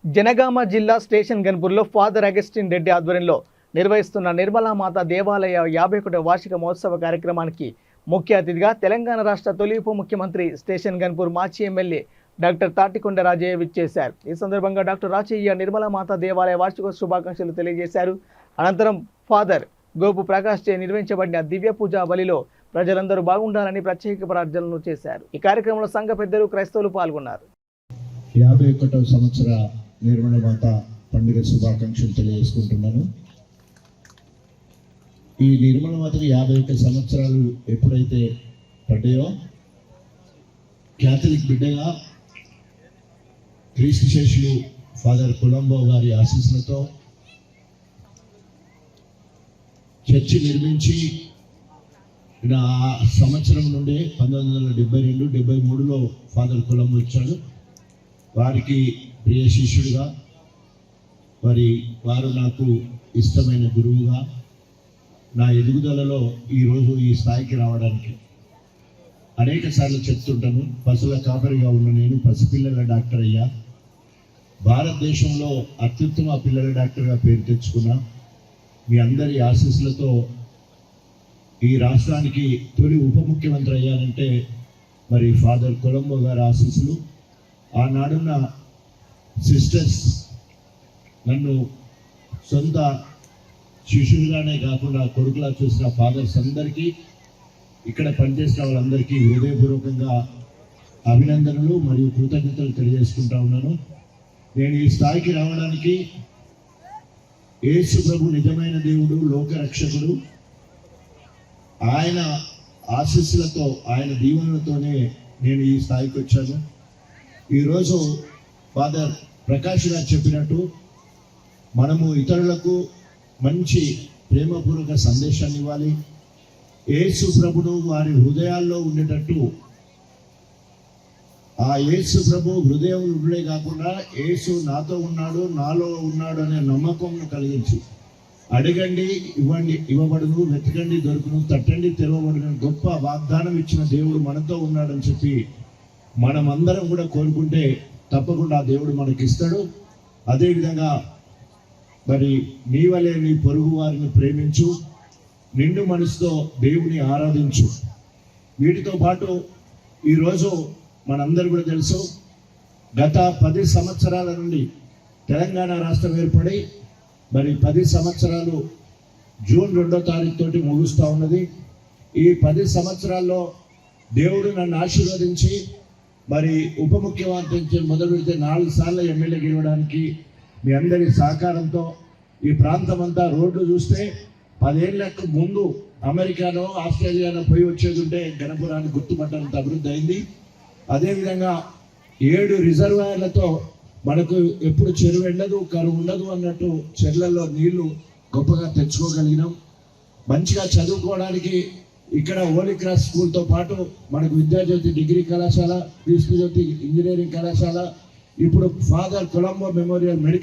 జనగామ జిల్లా station గన్పూర్లో father Augustine Reddy ఆధ్వర్యంలో నిర్వహిస్తున్న నిర్మలామాత దేవాలయ 51వ వార్షిక మహోత్సవ కార్యక్రమానికి ముఖ్య అతిథిగా తెలంగాణ రాష్ట్ర తొలి ఉప ముఖ్యమంత్రి స్టేషన్ గన్పూర్ మాజీ ఎమ్మెల్యే డాక్టర్ తాటికొండ రాజయ్య విచ్చేశారు. ఈ సందర్భంగా డాక్టర్ రాజయ్య నిర్మలామాత దేవాలయ వార్షిక శుభాకాంక్షలు తెలియజేశారు. అనంతరం ఫాదర్ గోపు ప్రకాష్ చే నిర్వహించబడిన దివ్య పూజా బలిలో ప్రజలందరూ బాగుండాలని ప్రత్యేక ప్రార్థనలు చేశారు. ఈ కార్యక్రమంలో సంఘ పెద్దలు క్రైస్తవులు పాల్గొన్నారు. 51వ సంవత్సర నిర్మలమాత పండుగ శుభాకాంక్షలు తెలియజేసుకుంటున్నాను. ఈ నిర్మలమాతకి 51 సంవత్సరాలు ఎప్పుడైతే పడ్డాయో క్యాథలిక్ బిడ్డగా క్రీస్తు శేషులు ఫాదర్ కొలంబో గారి ఆశీస్సులతో చర్చి నిర్మించి ఆ సంవత్సరం నుండి 1972-73లో ఫాదర్ కొలంబో ఇచ్చాడు. వారికి ప్రియ శిష్యుడిగా వారు నాకు ఇష్టమైన గురువుగా నా ఎదుగుదలలో ఈరోజు ఈ స్థాయికి రావడానికి అనేక సార్లు చెప్తుంటాను. పశువుల కాపరిగా ఉన్న నేను పసిపిల్లల డాక్టర్ అయ్యా. భారతదేశంలో అత్యుత్తమ పిల్లల డాక్టర్గా పేరు తెచ్చుకున్నా. మీ అందరి ఆశీస్సులతో ఈ రాష్ట్రానికి తొలి ఉప ముఖ్యమంత్రి అయ్యానంటే ఫాదర్ కొలంబో గారి ఆశీస్సులు. ఆనాడున్న సిస్టర్స్ నన్ను సొంత శిష్యులుగానే కాకుండా కొడుకులా చూసిన ఫాదర్స్ అందరికీ, ఇక్కడ పనిచేసిన వాళ్ళందరికీ హృదయపూర్వకంగా అభినందనలు మరియు కృతజ్ఞతలు తెలియజేసుకుంటా ఉన్నాను. నేను ఈ స్థాయికి రావడానికి యేసు ప్రభు నిజమైన దేవుడు, లోకరక్షకుడు. ఆయన ఆశీస్సులతో, ఆయన దీవెనలతోనే నేను ఈ స్థాయికి వచ్చాను. ఈరోజు ఫాదర్ ప్రకాష్ గారు చెప్పినట్టు మనము ఇతరులకు మంచి ప్రేమపూర్వక సందేశాన్ని ఇవ్వాలి. యేసు ప్రభును వారి హృదయాల్లో ఉండేటట్టు, ఆ యేసు ప్రభు హృదయం ఉండే కాకుండా యేసు నాతో ఉన్నాడు, నాలో ఉన్నాడు అనే నమ్మకం కలిగించి అడగండి ఇవ్వండి ఇవ్వబడును, వెతకండి దొరుకును, తట్టండి తెరవబడును గొప్ప వాగ్దానం ఇచ్చిన దేవుడు మనతో ఉన్నాడని చెప్పి మనమందరం కూడా కోరుకుంటే తప్పకుండా ఆ దేవుడు మనకి ఇస్తాడు. అదేవిధంగా నీ వలె నీ పొరుగు వారిని ప్రేమించు, నిండు మనసుతో దేవుని ఆరాధించు. వీటితో పాటు ఈరోజు మనందరూ కూడా తెలుసు, గత 10 సంవత్సరాల నుండి తెలంగాణ రాష్ట్రం ఏర్పడి 10 సంవత్సరాలు జూన్ 2వ తారీఖు తోటి ముగుస్తూ ఉన్నది. ఈ 10 సంవత్సరాల్లో దేవుడు నన్ను ఆశీర్వదించి ఉప ముఖ్యమంత్రి మొదలు పెడితే 4 సార్లు ఎమ్మెల్యే గెలవడానికి మీ అందరి సహకారంతో ఈ ప్రాంతం అంతా రోడ్లు చూస్తే 10 ఏళ్లకు ముందు అమెరికానో ఆస్ట్రేలియానో పోయి వచ్చేది ఉంటే గణపురాన్ని గుర్తుపట్టడంత అభివృద్ధి అయింది. అదేవిధంగా 7 రిజర్వాయర్లతో మనకు ఎప్పుడు చెరువు ఎండదు, కరువు ఉండదు అన్నట్టు చెర్లలో నీళ్లు గొప్పగా తెచ్చుకోగలిగినాం. మంచిగా చదువుకోవడానికి ఇక్కడ హోలీ క్రాస్ స్కూల్తో పాటు మనకు విద్యాజ్యోతి డిగ్రీ కళాశాల, క్రీస్తు జ్యోతి ఇంజనీరింగ్ కళాశాల, ఇప్పుడు ఫాదర్ కొలంబో మెమోరియల్ మెడికల్